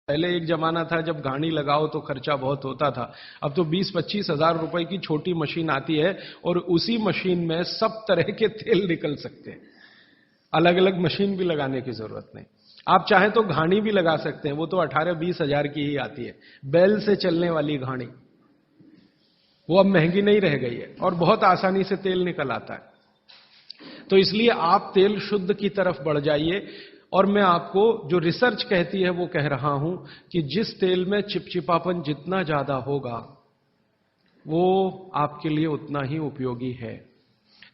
पहले एक जमाना था जब घानी लगाओ तो खर्चा बहुत होता था। अब तो 20-25 हजार रुपए की छोटी मशीन आती है और उसी मशीन में सब तरह के तेल निकल सकते हैं। अलग अलग मशीन भी लगाने की जरूरत नहीं। आप चाहें तो घानी भी लगा सकते हैं, वो तो 18-20 हजार की ही आती है, बैल से चलने वाली घानी। वो अब महंगी नहीं रह गई है और बहुत आसानी से तेल निकल आता है। तो इसलिए आप तेल शुद्ध की तरफ बढ़ जाइए। और मैं आपको जो रिसर्च कहती है वो कह रहा हूं कि जिस तेल में चिपचिपापन जितना ज्यादा होगा वो आपके लिए उतना ही उपयोगी है।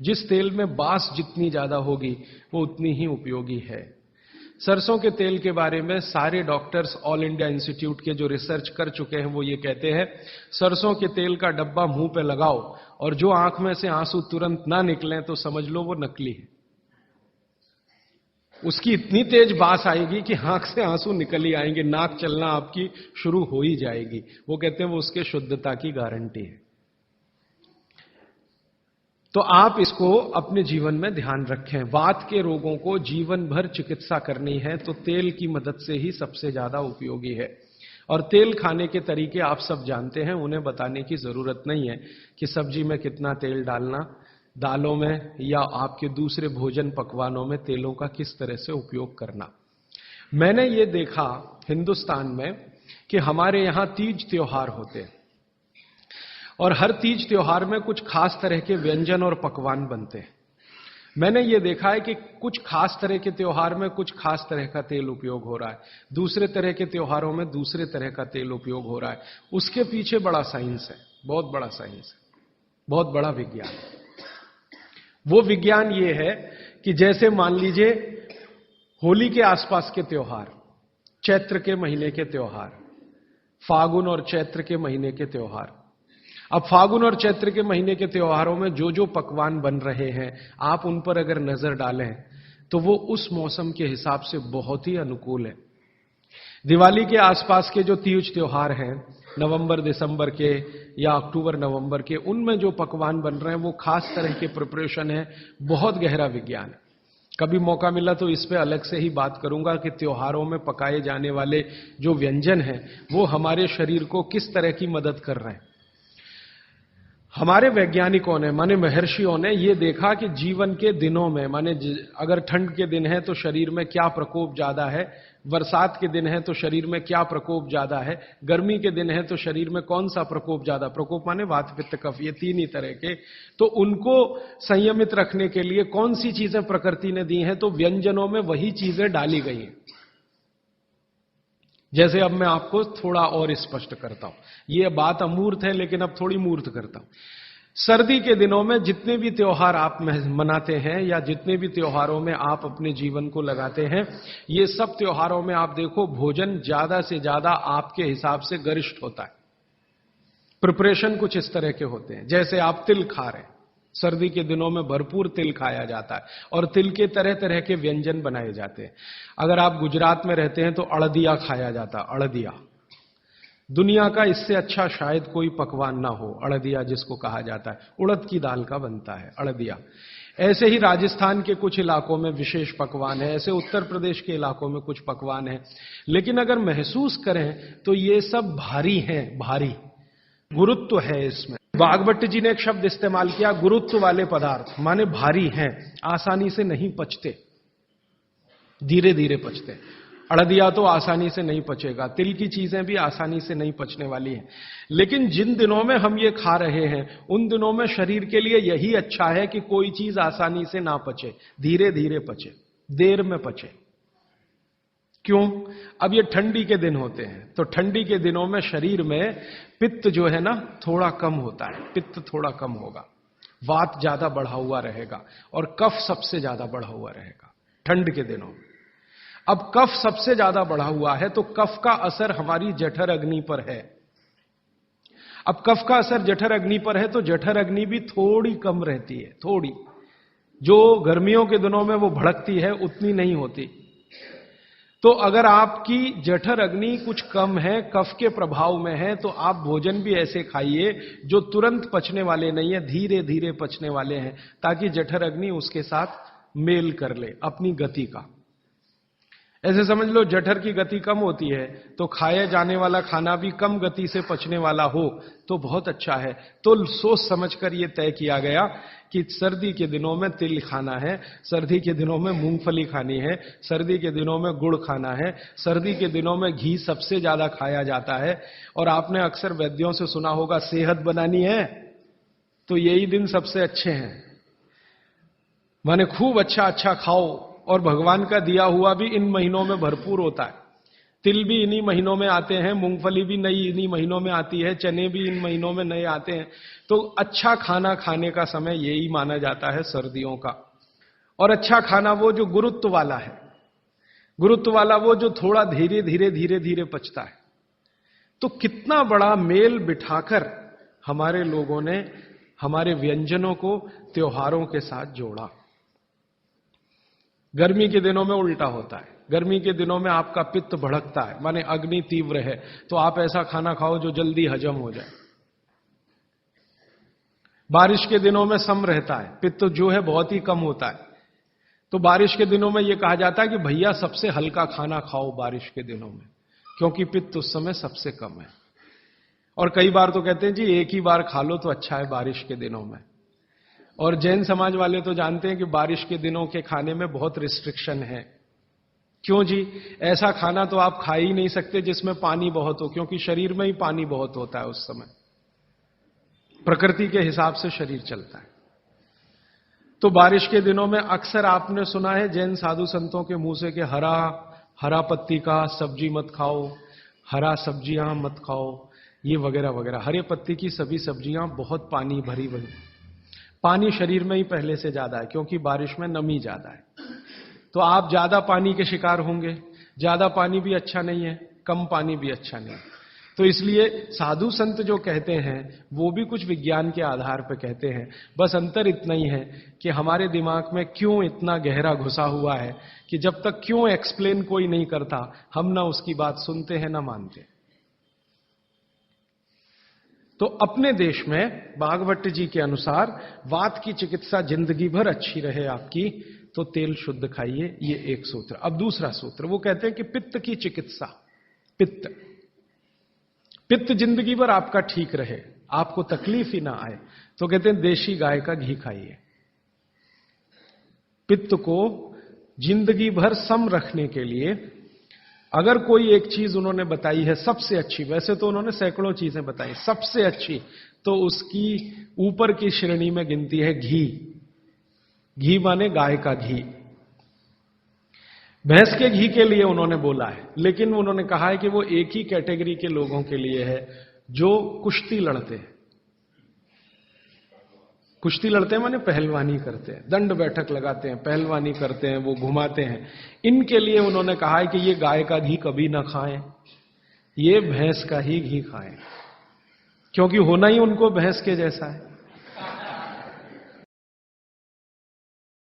जिस तेल में बास जितनी ज्यादा होगी वो उतनी ही उपयोगी है। सरसों के तेल के बारे में सारे डॉक्टर्स ऑल इंडिया इंस्टीट्यूट के जो रिसर्च कर चुके हैं वो ये कहते हैं, सरसों के तेल का डब्बा मुंह पे लगाओ और जो आंख में से आंसू तुरंत ना निकलें तो समझ लो वो नकली है। उसकी इतनी तेज बास आएगी कि आंख से आंसू निकल ही आएंगे, नाक चलना आपकी शुरू हो ही जाएगी। वो कहते हैं वो उसके शुद्धता की गारंटी है। तो आप इसको अपने जीवन में ध्यान रखें। वात के रोगों को जीवन भर चिकित्सा करनी है तो तेल की मदद से ही सबसे ज्यादा उपयोगी है। और तेल खाने के तरीके आप सब जानते हैं, उन्हें बताने की जरूरत नहीं है कि सब्जी में कितना तेल डालना, दालों में या आपके दूसरे भोजन पकवानों में तेलों का किस तरह से उपयोग करना। मैंने ये देखा हिंदुस्तान में कि हमारे यहां तीज त्योहार होते हैं और हर तीज त्योहार में कुछ खास तरह के व्यंजन और पकवान बनते हैं। मैंने ये देखा है कि कुछ खास तरह के त्योहार में कुछ खास तरह का तेल उपयोग हो रहा है, दूसरे तरह के त्योहारों में दूसरे तरह का तेल उपयोग हो रहा है। उसके पीछे बड़ा साइंस है, बहुत बड़ा साइंस है, बहुत बड़ा विज्ञान है। वो विज्ञान ये है कि जैसे मान लीजिए होली के आसपास के त्योहार, चैत्र के महीने के त्योहार, फागुन और चैत्र के महीने के त्योहार। अब फागुन और चैत्र के महीने के त्योहारों में जो जो पकवान बन रहे हैं, आप उन पर अगर नजर डालें तो वो उस मौसम के हिसाब से बहुत ही अनुकूल है। दिवाली के आसपास के जो तीज त्योहार हैं, नवंबर दिसंबर के या अक्टूबर नवंबर के, उनमें जो पकवान बन रहे हैं वो खास तरह के प्रिपरेशन है, बहुत गहरा विज्ञान है। कभी मौका मिला तो इस पे अलग से ही बात करूंगा कि त्योहारों में पकाए जाने वाले जो व्यंजन हैं वो हमारे शरीर को किस तरह की मदद कर रहे हैं। हमारे वैज्ञानिकों ने, माने महर्षियों ने, ये देखा कि जीवन के दिनों में, माने अगर ठंड के दिन है तो शरीर में क्या प्रकोप ज्यादा है, बरसात के दिन है तो शरीर में क्या प्रकोप ज्यादा है, गर्मी के दिन है तो शरीर में कौन सा प्रकोप ज्यादा, प्रकोप माने वात पित्त कफ, ये तीन ही तरह के। तो उनको संयमित रखने के लिए कौन सी चीजें प्रकृति ने दी हैं, तो व्यंजनों में वही चीजें डाली गई हैं। जैसे अब मैं आपको थोड़ा और स्पष्ट करता हूं, यह बात अमूर्त है लेकिन अब थोड़ी मूर्त करता हूं। सर्दी के दिनों में जितने भी त्योहार आप मनाते हैं या जितने भी त्योहारों में आप अपने जीवन को लगाते हैं, ये सब त्योहारों में आप देखो भोजन ज्यादा से ज्यादा आपके हिसाब से गरिष्ठ होता है। प्रिपरेशन कुछ इस तरह के होते हैं, जैसे आप तिल खा रहे हैं, सर्दी के दिनों में भरपूर तिल खाया जाता है और तिल के तरह तरह के व्यंजन बनाए जाते हैं। अगर आप गुजरात में रहते हैं तो अड़दिया खाया जाता है, अड़दिया। दुनिया का इससे अच्छा शायद कोई पकवान ना हो, अड़दिया जिसको कहा जाता है, उड़द की दाल का बनता है अड़दिया। ऐसे ही राजस्थान के कुछ इलाकों में विशेष पकवान है, ऐसे उत्तर प्रदेश के इलाकों में कुछ पकवान है। लेकिन अगर महसूस करें तो ये सब भारी हैं, भारी गुरुत्व है इसमें। वाघभट्ट जी ने एक शब्द इस्तेमाल किया, गुरुत्व वाले पदार्थ, माने भारी हैं, आसानी से नहीं पचते, धीरे धीरे पचते। अड़दिया तो आसानी से नहीं पचेगा, तिल की चीजें भी आसानी से नहीं पचने वाली हैं। लेकिन जिन दिनों में हम ये खा रहे हैं उन दिनों में शरीर के लिए यही अच्छा है कि कोई चीज आसानी से ना पचे, धीरे धीरे पचे, देर में पचे। क्यों? अब ये ठंडी के दिन होते हैं तो ठंडी के दिनों में शरीर में पित्त जो है ना थोड़ा कम होता है, पित्त थोड़ा कम होगा, वात ज्यादा बढ़ा हुआ रहेगा और कफ सबसे ज्यादा बढ़ा हुआ रहेगा ठंड के दिनों में। अब कफ सबसे ज्यादा बढ़ा हुआ है तो कफ का असर हमारी जठर अग्नि पर है। अब कफ का असर जठर अग्नि पर है तो जठर अग्नि भी थोड़ी कम रहती है, थोड़ी, जो गर्मियों के दिनों में वो भड़कती है उतनी नहीं होती। तो अगर आपकी जठर अग्नि कुछ कम है, कफ के प्रभाव में है, तो आप भोजन भी ऐसे खाइए जो तुरंत पचने वाले नहीं है, धीरे धीरे पचने वाले हैं, ताकि जठर अग्नि उसके साथ मेल कर ले अपनी गति का। ऐसे समझ लो जठर की गति कम होती है तो खाए जाने वाला खाना भी कम गति से पचने वाला हो तो बहुत अच्छा है। तो सोच समझकर यह तय किया गया कि सर्दी के दिनों में तिल खाना है, सर्दी के दिनों में मूंगफली खानी है, सर्दी के दिनों में गुड़ खाना है, सर्दी के दिनों में घी सबसे ज्यादा खाया जाता है। और आपने अक्सर वैद्यों से सुना होगा सेहत बनानी है तो यही दिन सबसे अच्छे हैं, माने खूब अच्छा अच्छा खाओ। और भगवान का दिया हुआ भी इन महीनों में भरपूर होता है। तिल भी इन्हीं महीनों में आते हैं, मूंगफली भी नई इन्हीं महीनों में आती है, चने भी इन महीनों में नए आते हैं। तो अच्छा खाना खाने का समय यही माना जाता है सर्दियों का। और अच्छा खाना वो जो गुरुत्व वाला है, गुरुत्व वाला वो जो थोड़ा धीरे धीरे धीरे धीरे पचता है। तो कितना बड़ा मेल बिठाकर हमारे लोगों ने हमारे व्यंजनों को त्योहारों के साथ जोड़ा। गर्मी के दिनों में उल्टा होता है, गर्मी के दिनों में आपका पित्त भड़कता है, माने अग्नि तीव्र है, तो आप ऐसा खाना खाओ जो जल्दी हजम हो जाए। बारिश के दिनों में सम रहता है, पित्त जो है बहुत ही कम होता है, तो बारिश के दिनों में यह कहा जाता है कि भैया सबसे हल्का खाना खाओ बारिश के दिनों में, क्योंकि पित्त उस समय सबसे कम है। और कई बार तो कहते हैं जी एक ही बार खा लो तो अच्छा है बारिश के दिनों में। और जैन समाज वाले तो जानते हैं कि बारिश के दिनों के खाने में बहुत रिस्ट्रिक्शन है। क्यों जी? ऐसा खाना तो आप खा ही नहीं सकते जिसमें पानी बहुत हो, क्योंकि शरीर में ही पानी बहुत होता है उस समय, प्रकृति के हिसाब से शरीर चलता है। तो बारिश के दिनों में अक्सर आपने सुना है जैन साधु संतों के मुंह से कि हरा पत्ती का सब्जी मत खाओ, हरा सब्जियां मत खाओ, ये वगैरह वगैरह। हरे पत्ती की सभी सब्जियां बहुत पानी भरी भरी, पानी शरीर में ही पहले से ज्यादा है क्योंकि बारिश में नमी ज्यादा है, तो आप ज्यादा पानी के शिकार होंगे। ज्यादा पानी भी अच्छा नहीं है, कम पानी भी अच्छा नहीं है। तो इसलिए साधु संत जो कहते हैं वो भी कुछ विज्ञान के आधार पर कहते हैं। बस अंतर इतना ही है कि हमारे दिमाग में क्यों इतना गहरा घुसा हुआ है कि जब तक क्यों एक्सप्लेन कोई नहीं करता हम ना उसकी बात सुनते हैं ना मानते। तो अपने देश में भागवत जी के अनुसार वात की चिकित्सा जिंदगी भर अच्छी रहे आपकी तो तेल शुद्ध खाइए, ये एक सूत्र। अब दूसरा सूत्र वो कहते हैं कि पित्त की चिकित्सा, पित्त जिंदगी भर आपका ठीक रहे, आपको तकलीफ ही ना आए, तो कहते हैं देशी गाय का घी खाइए। पित्त को जिंदगी भर सम रखने के लिए अगर कोई एक चीज उन्होंने बताई है सबसे अच्छी, वैसे तो उन्होंने सैकड़ों चीजें बताई, सबसे अच्छी तो उसकी ऊपर की श्रेणी में गिनती है घी। घी माने गाय का घी। भैंस के घी के लिए उन्होंने बोला है, लेकिन उन्होंने कहा है कि वो एक ही कैटेगरी के लोगों के लिए है जो कुश्ती लड़ते हैं। कुश्ती लड़ते हैं माने पहलवानी करते हैं, दंड बैठक लगाते हैं, पहलवानी करते हैं, वो घुमाते हैं। इनके लिए उन्होंने कहा है कि ये गाय का घी कभी ना खाएं, ये भैंस का ही घी खाएं, क्योंकि होना ही उनको भैंस के जैसा है।